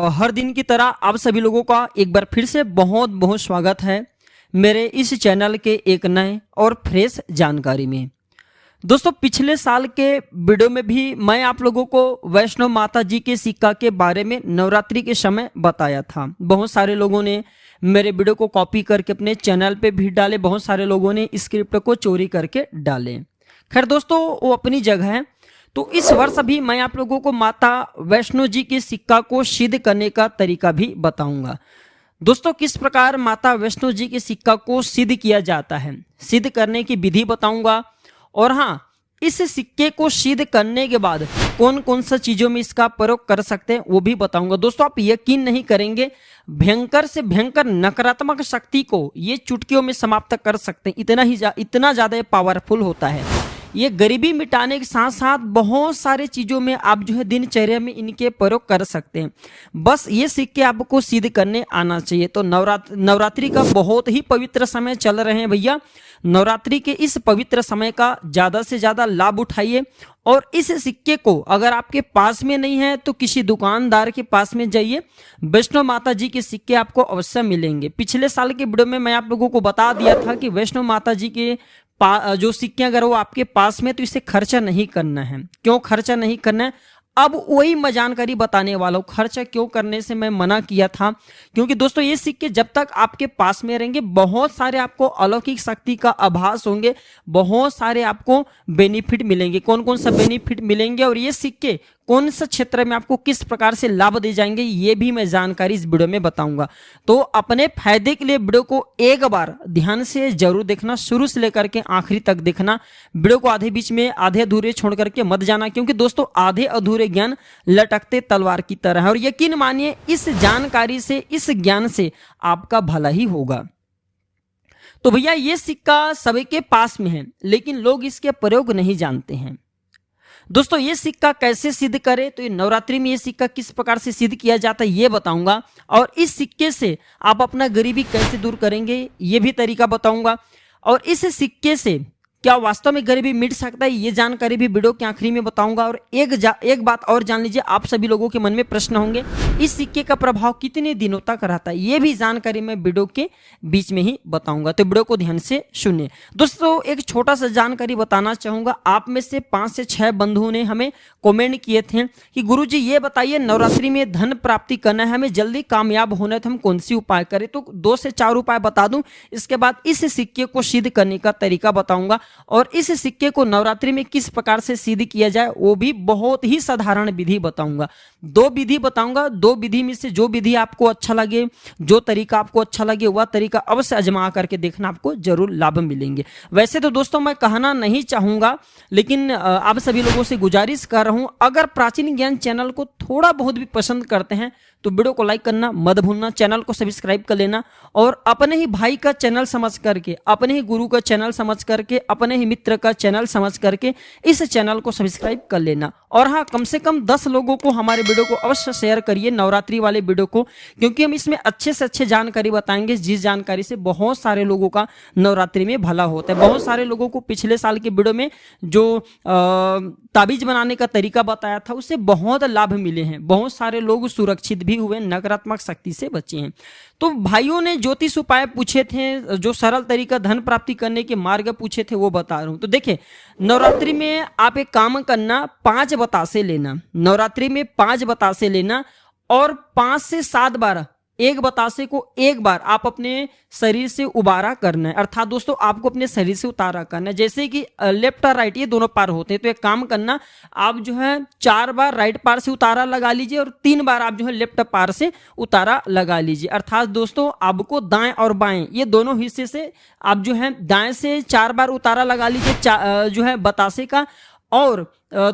हर दिन की तरह आप सभी लोगों का एक बार फिर से बहुत बहुत स्वागत है मेरे इस चैनल के एक नए और फ्रेश जानकारी में। दोस्तों, पिछले साल के वीडियो में भी मैं आप लोगों को वैष्णो माता जी के सिक्का के बारे में नवरात्रि के समय बताया था। बहुत सारे लोगों ने मेरे वीडियो को कॉपी करके अपने चैनल पे भी डाले, बहुत सारे लोगों ने स्क्रिप्ट को चोरी करके डाले। खैर दोस्तों, वो अपनी जगह है। तो इस वर्ष भी मैं आप लोगों को माता वैष्णो जी के सिक्का को सिद्ध करने का तरीका भी बताऊंगा। दोस्तों, किस प्रकार माता वैष्णो जी के सिक्का को सिद्ध किया जाता है, सिद्ध करने की विधि बताऊंगा। और हाँ, इस सिक्के को सिद्ध करने के बाद कौन कौन सा चीजों में इसका प्रयोग कर सकते हैं वो भी बताऊंगा। दोस्तों, आप यकीन नहीं करेंगे, भयंकर से भयंकर नकारात्मक शक्ति को ये चुटकियों में समाप्त कर सकते हैं। इतना ज्यादा ये पावरफुल होता है। ये गरीबी मिटाने के साथ साथ बहुत सारे चीजों में आप जो है दिनचर्या में इनके प्रयोग कर सकते हैं। बस ये सिक्के आपको सिद्ध करने आना चाहिए। तो नवरात्रि का बहुत ही पवित्र समय चल रहे हैं भैया। नवरात्रि के इस पवित्र समय का ज्यादा से ज्यादा लाभ उठाइए। और इस सिक्के को अगर आपके पास में नहीं है तो किसी दुकानदार के पास में जाइए, वैष्णो माता जी के सिक्के आपको अवश्य मिलेंगे। पिछले साल के वीडियो में मैं आप लोगों को बता दिया था कि वैष्णो माता जी के जो सिक्के अगर वो आपके पास में तो इसे खर्चा नहीं करना है। क्यों खर्चा नहीं करना है, अब वही मैं जानकारी बताने वाला हूँ। खर्चा क्यों करने से मैं मना किया था, क्योंकि दोस्तों ये सिक्के जब तक आपके पास में रहेंगे बहुत सारे आपको अलौकिक शक्ति का आभास होंगे, बहुत सारे आपको बेनिफिट मिलेंगे। कौन कौन सा बेनिफिट मिलेंगे और ये सिक्के कौन सा क्षेत्र में आपको किस प्रकार से लाभ दे जाएंगे, ये भी मैं जानकारी इस वीडियो में बताऊंगा। तो अपने फायदे के लिए वीडियो को एक बार ध्यान से जरूर देखना, शुरू से लेकर के आखिरी तक देखना। वीडियो को आधे बीच में आधे अधूरे छोड़ करके मत जाना, क्योंकि दोस्तों आधे अधूरे ज्ञान लटकते तलवार की तरह है। और यकीन मानिए, इस जानकारी से, इस ज्ञान से आपका भला ही होगा। तो भैया, ये सिक्का सभी के पास में है, लेकिन लोग इसके प्रयोग नहीं जानते हैं। दोस्तों, ये सिक्का कैसे सिद्ध करें, तो ये नवरात्रि में ये सिक्का किस प्रकार से सिद्ध किया जाता है ये बताऊंगा। और इस सिक्के से आप अपना गरीबी कैसे दूर करेंगे ये भी तरीका बताऊंगा। और इस सिक्के से क्या वास्तव में गरीबी मिट सकता है ये जानकारी भी वीडियो के आखिरी में बताऊंगा। और एक बात और जान लीजिए, आप सभी लोगों के मन में प्रश्न होंगे, इस सिक्के का प्रभाव कितने दिनों तक रहता है, ये भी जानकारी मैं वीडियो के बीच में ही बताऊंगा। तो वीडियो को ध्यान से सुनिए। दोस्तों, एक छोटा सा जानकारी बताना चाहूंगा। आप में से 5 से 6 बंधुओं ने हमें कमेंट किए थे कि गुरुजी ये बताइए, नवरात्रि में धन प्राप्ति करना है, हमें जल्दी कामयाब होना है, तो हम कौन सी उपाय करें। तो 2 से 4 उपाय बता दूं, इसके बाद इस सिक्के को सिद्ध करने का तरीका बताऊंगा। और इस सिक्के को नवरात्रि में किस प्रकार से सिद्ध किया जाए वो भी बहुत ही साधारण विधि बताऊंगा। 2 विधि बताऊंगा। 2 विधि में से जो विधि आपको अच्छा लगे, जो तरीका आपको अच्छा लगे, वह तरीका अवश्य आजमा करके देखना, आपको जरूर लाभ मिलेंगे। वैसे तो दोस्तों मैं कहना नहीं चाहूंगा, लेकिन आप सभी लोगों से गुजारिश कर रहा हूं, अगर प्राचीन ज्ञान चैनल को थोड़ा बहुत भी पसंद करते हैं तो वीडियो को लाइक करना मत भूलना, चैनल को सब्सक्राइब कर लेना। और अपने ही भाई का चैनल समझ करके, अपने ही गुरु का चैनल समझ करके, अपने ही मित्र का चैनल समझ करके इस चैनल को सब्सक्राइब कर लेना। और हाँ, कम से कम 10 लोगों को हमारे वीडियो को अवश्य शेयर करिए, नवरात्रि वाले वीडियो को, क्योंकि हम इसमें अच्छे से अच्छे जानकारी बताएंगे, जिस जानकारी से बहुत सारे लोगों का नवरात्रि में भला होता है। बहुत सारे लोगों को पिछले साल के वीडियो में जो ताबीज बनाने का तरीका बताया था उससे बहुत लाभ मिले हैं। बहुत सारे लोग सुरक्षित भी हुए, नकारात्मक शक्ति से बचे हैं। तो भाइयों ने ज्योतिष उपाय पूछे थे, जो सरल तरीका धन प्राप्ति करने के मार्ग पूछे थे, वो बता रहा हूं। तो देखिए, नवरात्रि में आप एक काम करना, 5 बतासे लेना। नवरात्रि में 5 बतासे लेना और 5 से 7 बार एक बतासे को एक बार आप अपने शरीर से उबारा करना है। अर्थात दोस्तों आपको अपने शरीर से उतारा करना है। जैसे कि लेफ्ट और राइट ये दोनों पार होते हैं, तो एक काम करना, आप जो है 4 बार राइट पार से उतारा लगा लीजिए और 3 बार आप जो है लेफ्ट पार से उतारा लगा लीजिए। अर्थात दोस्तों आपको दाएं और बाएं ये दोनों हिस्से से आप जो है दाएं से 4 बार उतारा लगा लीजिए जो है बतासे का, और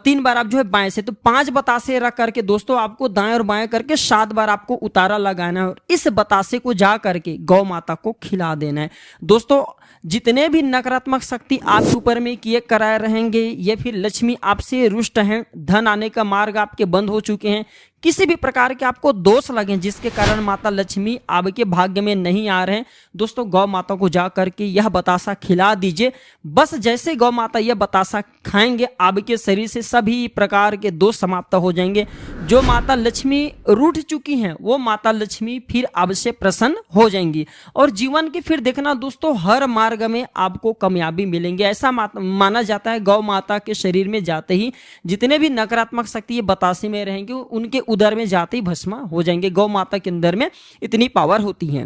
3 बार आप जो है बाएं से। तो 5 बतासे रख करके दोस्तों आपको दाएं और बाएं करके 7 बार आपको उतारा लगाना है और इस बतासे को जा करके गौ माता को खिला देना है। दोस्तों, जितने भी नकारात्मक शक्ति आपके ऊपर में किए कराए रहेंगे, या फिर लक्ष्मी आपसे रुष्ट हैं, धन आने का मार्ग आपके बंद हो चुके हैं, किसी भी प्रकार के आपको दोष लगे जिसके कारण माता लक्ष्मी आपके भाग्य में नहीं आ रहे हैं, दोस्तों गौ माता को जा करके यह बतासा खिला दीजिए। बस जैसे गौ माता यह बतासा खाएंगे आपके शरीर शरीर से सभी प्रकार के दोष समाप्त हो जाएंगे। जो माता लक्ष्मी रूठ चुकी हैं वो माता लक्ष्मी फिर आपसे प्रसन्न हो जाएंगी और जीवन के फिर देखना दोस्तों हर मार्ग में आपको कामयाबी मिलेंगे। ऐसा माना जाता है गौ माता के शरीर में जाते ही जितने भी नकारात्मक शक्ति बतासे में रहेंगे उनके उदर में जाते ही भस्म हो जाएंगे। गौ माता के अंदर में इतनी पावर होती है।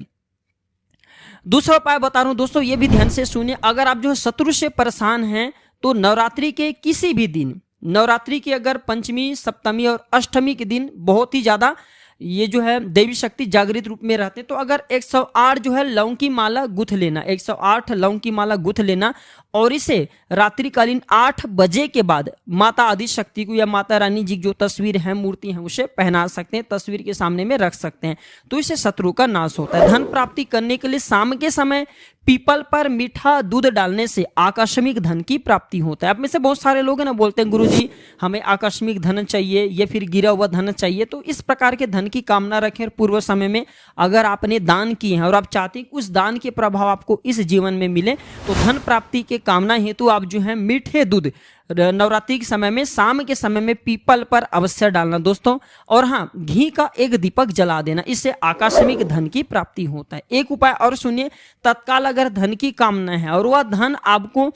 दूसरा उपाय बता रहा हूं दोस्तों, ये भी ध्यान से सुनिए। अगर आप जो है शत्रु से परेशान हैं तो नवरात्रि के किसी भी दिन, नवरात्रि की अगर पंचमी, सप्तमी और अष्टमी के दिन बहुत ही ज्यादा ये जो है देवी शक्ति जागृत रूप में रहते हैं, तो अगर 108 जो है लौंग की माला गुथ लेना, 108 लौंग की माला गुथ लेना और इसे रात्रिकालीन 8 बजे के बाद माता आदि शक्ति को या माता रानी जी जो तस्वीर है, मूर्ति है, उसे पहना सकते हैं, तस्वीर के सामने में रख सकते हैं, तो इससे शत्रु का नाश होता है। धन प्राप्ति करने के लिए शाम के समय पीपल पर मीठा दूध डालने से आकस्मिक धन की प्राप्ति होता है। अब में से बहुत सारे लोग हैं ना बोलते हैं गुरुजी हमें आकस्मिक धन चाहिए या फिर गिरा हुआ धन चाहिए, तो इस प्रकार के धन की कामना रखें। पूर्व समय में अगर आपने दान किए हैं और आप चाहते हैं उस दान के प्रभाव आपको इस जीवन में मिले, तो धन प्राप्ति के कामना हेतु आप जो है मीठे दूध नवरात्रि के समय में शाम के समय में पीपल पर अवश्य डालना दोस्तों। और हाँ, घी का एक दीपक जला देना, इससे आकस्मिक धन की प्राप्ति होता है। एक उपाय और सुनिए, तत्काल अगर धन की कामना है और वह धन आपको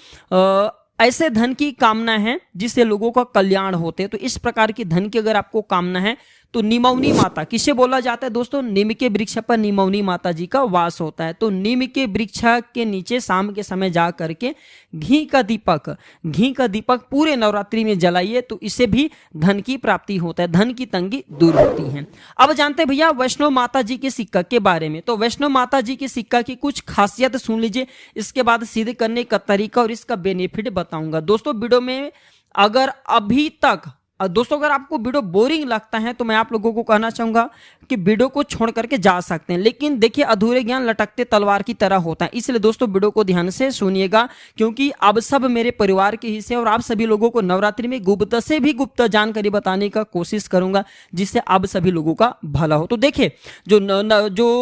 ऐसे धन की कामना है जिससे लोगों का कल्याण होते हैं, तो इस प्रकार की धन की अगर आपको कामना है तो निमौनी माता, किसे बोला जाता है दोस्तों, नीम के वृक्ष पर निमौनी माता जी का वास होता है। तो नीम के वृक्ष के नीचे शाम के समय जा करके घी का दीपक पूरे नवरात्रि में जलाइए, तो इससे भी धन की प्राप्ति होता है, धन की तंगी दूर होती है। अब जानते हैं भैया वैष्णो माता जी के सिक्का के बारे में। तो वैष्णो माता जी के सिक्का की कुछ खासियत सुन लीजिए, इसके बाद सिद्ध करने का तरीका और इसका बेनिफिट बताऊंगा दोस्तों वीडियो में। अगर अभी तक दोस्तों अगर आपको वीडियो बोरिंग लगता है तो मैं आप लोगों को कहना चाहूंगा कि वीडियो को छोड़ करके जा सकते हैं, लेकिन देखिए अधूरे ज्ञान लटकते तलवार की तरह होता है, इसलिए दोस्तों वीडियो को ध्यान से सुनिएगा, क्योंकि आप सब मेरे परिवार के हिस्से और आप सभी लोगों को नवरात्रि में गुप्त से भी गुप्त जानकारी बताने का कोशिश करूंगा जिससे आप सभी लोगों का भला हो। तो देखिए जो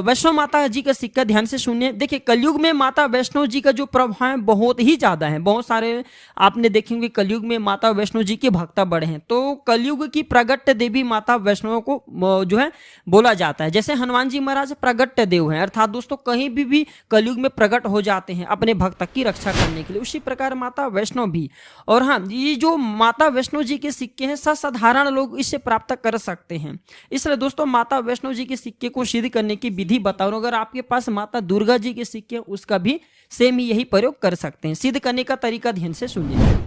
वैष्णो माता जी का सिक्का ध्यान से सुनिए। देखिए कलयुग में माता वैष्णो जी का जो प्रभाव है बहुत ही ज्यादा है, बहुत सारे आपने देखेंगे कलयुग में माता वैष्णो जी के भक्त बढ़े हैं। तो कलयुग की प्रगट देवी माता वैष्णो को जो है बोला जाता है। जैसे हनुमान जी महाराज प्रगट देव हैं, अर्थात दोस्तों कहीं भी कलयुग में प्रकट हो जाते हैं अपने भक्त की रक्षा करने के लिए, उसी प्रकार माता वैष्णो भी। और हाँ, ये जो माता वैष्णो जी के सिक्के हैं साधारण लोग इससे प्राप्त कर सकते हैं, इसलिए दोस्तों माता वैष्णो जी के सिक्के को सिद्ध करने की विधि बताऊं। अगर आपके पास माता दुर्गा जी के सिक्के उसका भी सेम ही यही प्रयोग कर सकते हैं। सिद्ध करने का तरीका ध्यान से सुनिए।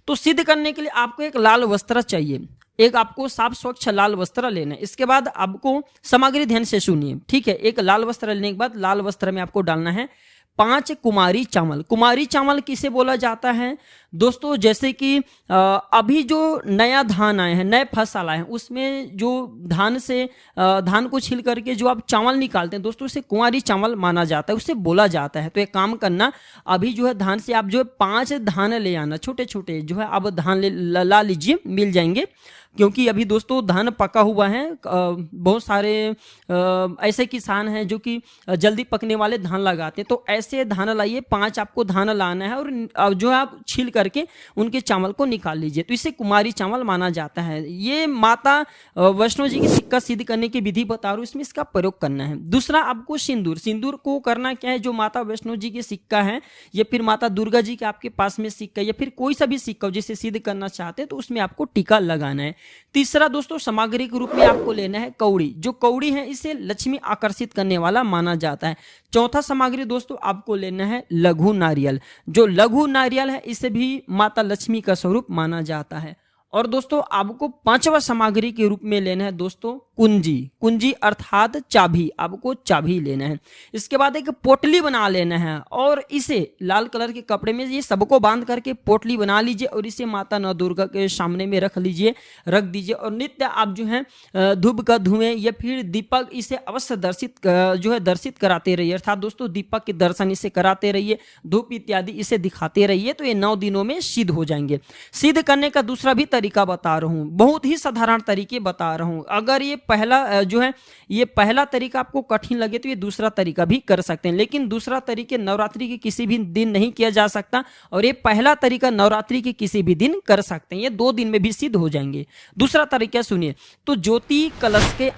तो सिद्ध करने के लिए आपको एक लाल वस्त्र चाहिए, एक आपको साफ स्वच्छ लाल वस्त्र लेना है। इसके बाद आपको सामग्री ध्यान से सुनिए, ठीक है। एक लाल वस्त्र लेने के बाद लाल वस्त्र में आपको डालना है 5 कुमारी चावल। कुमारी चावल किसे बोला जाता है दोस्तों, जैसे कि अभी जो नया धान आए हैं, नए फसल आए हैं, उसमें जो धान को छील करके जो आप चावल निकालते हैं दोस्तों, उसे कुंवारी चावल माना जाता है, उसे बोला जाता है। तो एक काम करना, अभी जो है धान से आप जो है 5 धान ले आना, छोटे छोटे जो है आप धान ला लीजिए, मिल जाएंगे। क्योंकि अभी दोस्तों धान पका हुआ है, बहुत सारे ऐसे किसान हैं जो कि जल्दी पकने वाले धान लगाते हैं, तो ऐसे धान लाइए, 5 आपको धान लाना है और जो है आप छील करके उनके चावल को निकाल लीजिए, तो इसे कुमारी चावल माना जाता है। ये माता वैष्णो जी की सिक्का सिद्ध करने की विधि बता रहा हूं, इसमें इसका प्रयोग करना है। दूसरा आपको सिंदूर को करना क्या है, जो माता वैष्णो जी की सिक्का है या फिर माता दुर्गा जी के आपके पास में सिक्का या फिर कोई सा भी सिक्का जिसे सिद्ध करना चाहते हैं तो उसमें आपको टीका लगाना है। तीसरा दोस्तों सामग्री के रूप में आपको लेना है कौड़ी। जो कौड़ी है इसे लक्ष्मी आकर्षित करने वाला माना जाता है। चौथा सामग्री दोस्तों आपको लेना है लघु नारियल। जो लघु नारियल है इसे भी माता लक्ष्मी का स्वरूप माना जाता है। और दोस्तों आपको 5वां सामग्री के रूप में लेना है दोस्तों कुंजी अर्थात चाबी, आपको चाबी लेना है। इसके बाद एक पोटली बना लेना है और इसे लाल कलर के कपड़े में ये सबको बांध करके पोटली बना लीजिए और इसे माता नौ दुर्गा के सामने में रख दीजिए और नित्य आप जो है धूप का धुएं या फिर दीपक इसे अवश्य दर्शित कराते रहिए, अर्थात दोस्तों दीपक के दर्शन इसे कराते रहिए, धूप इत्यादि इसे दिखाते रहिए, तो ये 9 दिनों में सिद्ध हो जाएंगे। सिद्ध करने का दूसरा भी तरीका तरीका बता रहा हूँ, बहुत ही साधारण तरीके बता रहा हूँ। अगर ये पहला जो है ये पहला तरीका आपको कठिन लगे तो ये दूसरा तरीका भी कर सकते हैं, लेकिन दूसरा तरीके नवरात्रि के किसी भी दिन नहीं किया जा सकता और ये पहला तरीका नवरात्रि के किसी भी दिन कर सकते हैं, ये 2 दिन में भी सिद्ध हो जाएंगे। दूसरा तरीका सुनिए, तो ज्योति कलश के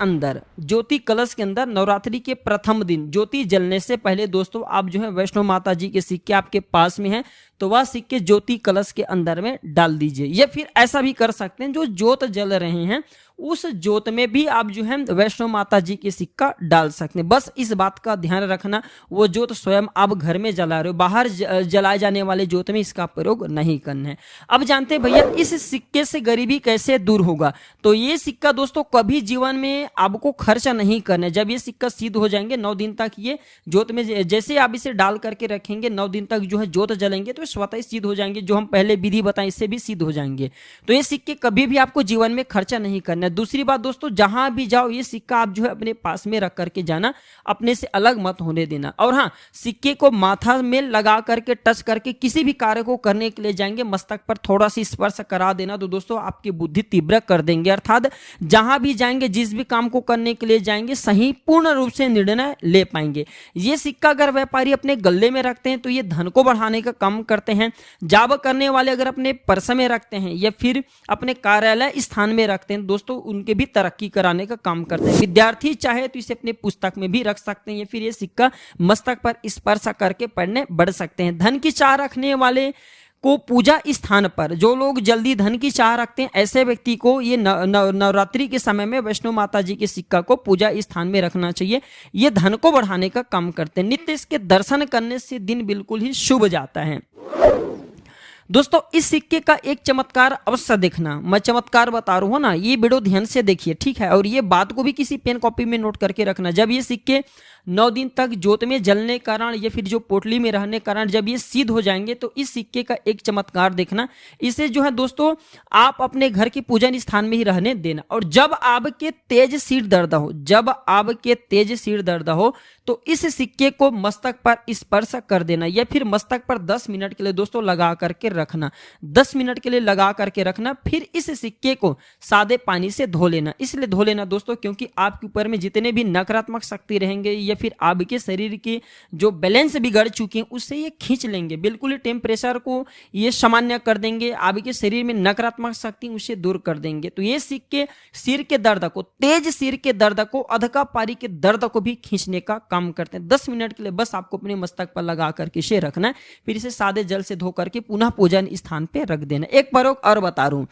अंदर नवरात्रि के प्रथम दिन ज्योति जलने से पहले दोस्तों आप जो है वैष्णो माता जी के सिक्के आपके पास में हैं तो वह सिक्के ज्योति कलश के अंदर में डाल दीजिए, या फिर ऐसा भी कर सकते हैं जो ज्योत जल रहे हैं उस ज्योत में भी आप जो है वैष्णो माता जी के सिक्का डाल सकते हैं। बस इस बात का ध्यान रखना, वो ज्योत स्वयं आप घर में जला रहे हो, बाहर जलाए जाने वाले ज्योत में इसका प्रयोग नहीं करना है। अब जानते हैं भैया इस सिक्के से गरीबी कैसे दूर होगा। तो ये सिक्का दोस्तों कभी जीवन में आपको खर्चा नहीं करना है। जब ये सिक्का सिद्ध हो जाएंगे 9 दिन तक ये ज्योत में जैसे आप इसे डाल करके रखेंगे 9 दिन तक जो है ज्योत जलेंगे तो स्वतः ही सिद्ध हो जाएंगे, जो हम पहले विधि बताएं इससे भी सिद्ध हो जाएंगे। तो ये सिक्के कभी भी आपको जीवन में खर्चा नहीं करना है। दूसरी बात दोस्तों, जहां भी जाओ ये सिक्का आप जो है अपने पास में रख करके जाना, अपने से अलग मत होने देना। और हाँ, सिक्के को माथा में लगा करके टच करके किसी भी कार्य को करने के लिए जाएंगे मस्तक पर थोड़ा सी स्पर्श करा देना तो दोस्तों आपकी बुद्धि तीव्र कर देंगे, अर्थात जहां भी जाएंगे जिस भी काम को करने के लिए जाएंगे सही पूर्ण रूप से निर्णय ले पाएंगे। ये सिक्का अगर व्यापारी अपने गले में रखते हैं तो ये धन को बढ़ाने का काम करते हैं। जॉब करने वाले अगर अपने पर्स में रखते हैं या फिर अपने कार्यालय स्थान में रखते हैं दोस्तों उनके भी तरक्की कराने का काम करते हैं। विद्यार्थी चाहे तो इसे अपने पुस्तक में भी रख सकते हैं या फिर ये सिक्का मस्तक पर स्पर्श करके पढ़ने बढ़ सकते हैं। धन की चाह रखने वाले को पूजा स्थान पर, जो लोग जल्दी धन की चाह रखते हैं ऐसे व्यक्ति को ये नवरात्रि के समय में वैष्णो माता जी के सिक्का को पूजा स्थान में रखना चाहिए। ये धन को बढ़ाने का काम करते हैं। नित्य इसके दर्शन करने से दिन बिल्कुल ही शुभ जाता है। दोस्तों इस सिक्के का एक चमत्कार अवश्य देखना, मैं चमत्कार बता रहा हूं ना, ये वीडियो ध्यान से देखिए, ठीक है। और ये बात को भी किसी पेन कॉपी में नोट करके रखना। जब ये सिक्के 9 दिन तक ज्योत में जलने के कारण या फिर जो पोटली में रहने के कारण जब ये सिद्ध हो जाएंगे तो इस सिक्के का एक चमत्कार देखना। इसे जो है दोस्तों आप अपने घर के पूजन स्थान में ही रहने देना। और जब आपके तेज सिर दर्द हो तो इस सिक्के को मस्तक पर स्पर्श कर देना या फिर मस्तक पर 10 मिनट के लिए दोस्तों लगा करके रखना। 10 मिनट के लिए लगा करके रखना, फिर इस सिक्के को सादे पानी से धो लेना। इसलिए धो लेना दोस्तों क्योंकि आपके ऊपर में जितने भी नकारात्मक शक्ति रहेंगे या फिर आपके शरीर की जो बैलेंस बिगड़ चुकी है उससे ये खींच लेंगे, बिल्कुल टेम्परेचर को ये सामान्य कर देंगे, आपके शरीर में नकारात्मक शक्ति उसे दूर कर देंगे। तो ये सिक्के सिर के दर्द को, तेज सिर के दर्द को, अधका पारी के दर्द को भी खींचने का काम करते हैं। 10 मिनट के लिए बस आपको अपने मस्तक पर लगा करके इसे रखना है, फिर इसे सादे जल से धो करके पुनः पूजन स्थान पे रख देना। एक प्रयोग और बता रहा हूं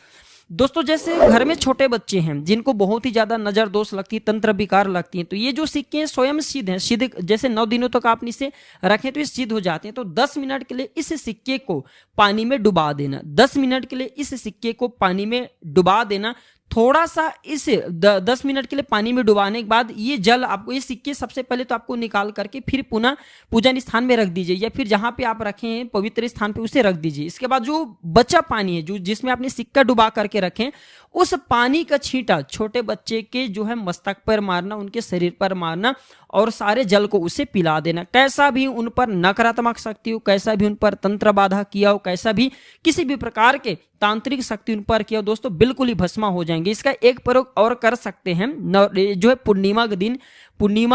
दोस्तों, जैसे घर में छोटे बच्चे हैं जिनको बहुत ही ज्यादा नजर दोष लगती है, तंत्र विकार लगती है, तो ये जो सिक्के स्वयं सिद्ध हैं, सिद्ध जैसे 9 दिनों तक आप इसे रखें तो ये सिद्ध हो जाते हैं। तो 10 मिनट के लिए इस सिक्के को पानी में डुबा देना। 10 मिनट के लिए इस सिक्के को पानी में डुबा देना। थोड़ा सा इसे 10 मिनट के लिए पानी में डुबाने के बाद ये जल आपको, ये सिक्के सबसे पहले तो आपको निकाल करके फिर पुनः पूजन स्थान में रख दीजिए या फिर जहां पे आप रखे हैं पवित्र स्थान पे उसे रख दीजिए। इसके बाद जो बचा पानी है जो जिसमें आपने सिक्का डुबा करके रखें उस पानी का छींटा छोटे बच्चे के जो है मस्तक पर मारना, उनके शरीर पर मारना और सारे जल को उसे पिला देना। कैसा भी उन पर नकारात्मक शक्ति हो, कैसा भी उन पर तंत्र बाधा किया हो, कैसा भी किसी भी प्रकार के तांत्रिक शक्ति उन पर किया हो दोस्तों बिल्कुल ही भस्मा हो जाएंगे। इसका एक प्रयोग और कर सकते हैं जो है पूर्णिमा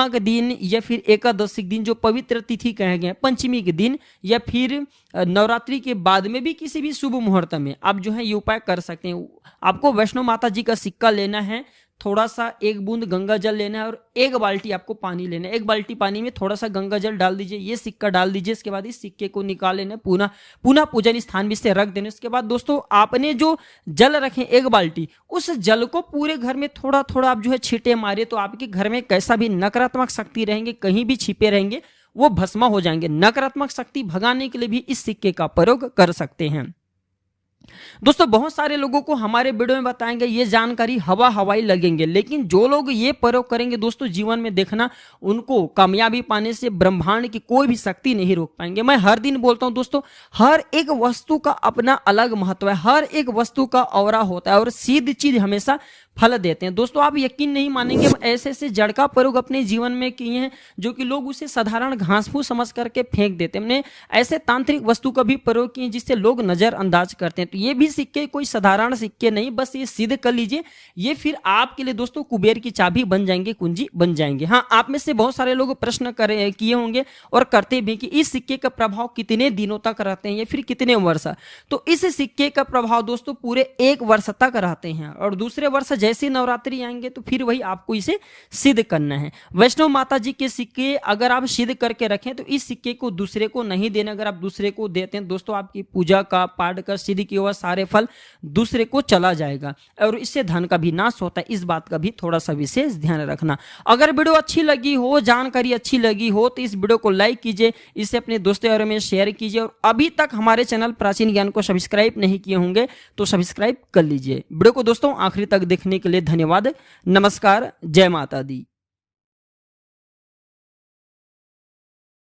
के दिन या फिर एकादशी के दिन, जो पवित्र तिथि कहे गए, पंचमी के दिन या फिर नवरात्रि के बाद में भी किसी भी शुभ मुहूर्त में आप जो है ये उपाय कर सकते हैं। आपको वैष्णो माता जी का सिक्का लेना है, थोड़ा सा 1 बूंद गंगा जल लेना है और 1 बाल्टी आपको पानी लेना है। 1 बाल्टी पानी में थोड़ा सा गंगा जल डाल दीजिए, ये सिक्का डाल दीजिए। इसके बाद इस सिक्के को निकाल लेना, पुनः पूजन स्थान में से रख देना। इसके बाद दोस्तों आपने जो जल रखे 1 बाल्टी, उस जल को पूरे घर में थोड़ा थोड़ा आप जो है छींटे मारिए तो आपके घर में कैसा भी नकारात्मक शक्ति रहेंगे, कहीं भी छिपे रहेंगे, वो भस्मा हो जाएंगे। नकारात्मक शक्ति भगाने के लिए भी इस सिक्के का प्रयोग कर सकते हैं। दोस्तों बहुत सारे लोगों को हमारे वीडियो में बताएंगे ये जानकारी हवाई लगेंगे, लेकिन जो लोग ये प्रयोग करेंगे दोस्तों जीवन में देखना उनको कामयाबी पाने से ब्रह्मांड की कोई भी शक्ति नहीं रोक पाएंगे। मैं हर दिन बोलता हूं दोस्तों, हर एक वस्तु का अपना अलग महत्व है, हर एक वस्तु का औरा होता है और सिद्ध चीज हमेशा फल देते हैं। दोस्तों आप यकीन नहीं मानेंगे, ऐसे ऐसे जड़ का प्रयोग अपने जीवन में किए हैं जो कि लोग उसे साधारण घास फूस समझ करके फेंक देते हैं। हमने ऐसे तांत्रिक वस्तु का भी प्रयोग किए जिससे लोग नजरअंदाज करते हैं। तो ये भी सिक्के कोई साधारण सिक्के नहीं, बस ये सिद्ध कर लीजिए, ये फिर आपके लिए दोस्तों कुबेर की चाबी बन जाएंगे, कुंजी बन जाएंगे। हाँ, आप में से बहुत सारे लोग प्रश्न किए होंगे और करते भी कि इस सिक्के का प्रभाव कितने दिनों तक रहते हैं या फिर कितने वर्ष। तो इस सिक्के का प्रभाव दोस्तों पूरे 1 वर्ष तक रहते हैं, और दूसरे वर्ष जैसे नवरात्रि आएंगे तो फिर वही आपको इसे सिद्ध करना है। वैष्णव माता जी के सिक्के अगर आप सिद्ध करके रखें तो इस सिक्के को दूसरे को नहीं देना। अगर आप दूसरे को देते हैं दोस्तों, आपकी पूजा का, पाठ का, सिद्ध किया हुआ सारे फल दूसरे को चला जाएगा और इससे धन का भी नाश होता है। इस बात का भी थोड़ा सा विशेष ध्यान रखना। अगर वीडियो अच्छी लगी हो, जानकारी अच्छी लगी हो, तो इस वीडियो को लाइक कीजिए, इसे अपने दोस्तों और में शेयर कीजिए, और अभी तक हमारे चैनल प्राचीन ज्ञान को सब्सक्राइब नहीं किए होंगे तो सब्सक्राइब कर लीजिए। वीडियो को दोस्तों आखिरी तक देखने के लिए धन्यवाद। नमस्कार, जय माता दी।